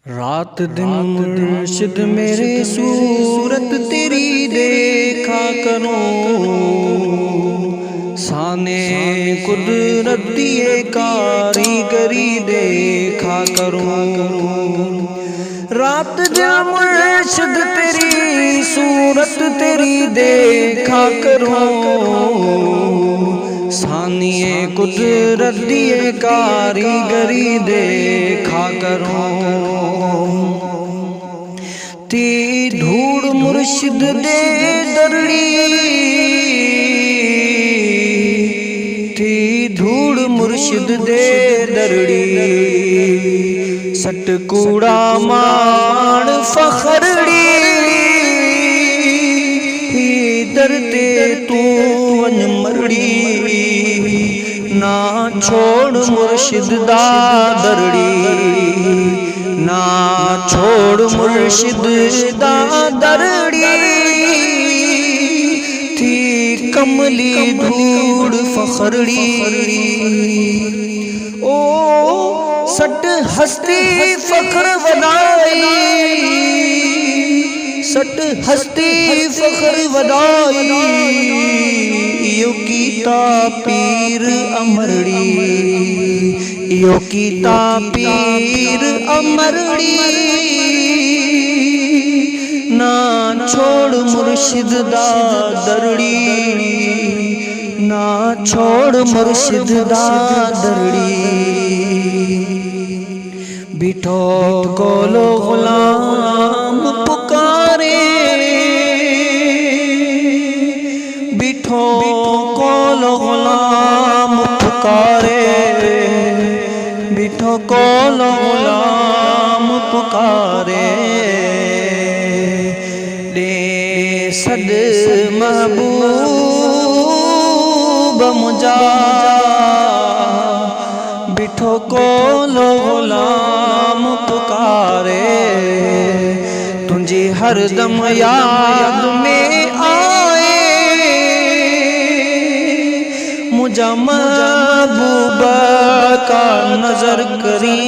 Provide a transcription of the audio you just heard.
रात दिन मुर्शिद मेरे सूरत तेरी देखा करो, साने कुदरत दिए कारीगरी देखा करो। रात दिन मुर्शिद तेरी सूरत तेरी देखा करो, सानिए कुदरत दिए कारीगरी देखा करो। ती धूड़ मुर्शिद दे दरड़ी, ती धूड़ मुर्शिद दे दरड़ी, सट कूड़ा मान फखरड़ी, दरते तू वन मरड़ी, ना छोड़ मुर्शिद दा दरड़ी, ना छोड़ मुर्शिद दा दरड़ी। थी कमली धूड़ फखरड़ी, ओ सट हस्ती फखर वदाई, सट हस्ती फखर वदाई, यो कीता पीर अमरड़ी, यो कीता पीर अमरड़ी। ना छोड़ मुर्शिद दा दरड़ी, ना छोड़ मुर्शिद दा दरड़ी। बिठो कोलो गुलाम पुकारे, बिठो कोलो गुलाम पुकारे, बिठो कोलो गुलाम पुकारे। दे सद महबूब मुझा, बिठो कोलो गुलाम पुकारे। तुझे हर दम याद में आए, मुझा महबूब का नजर करी,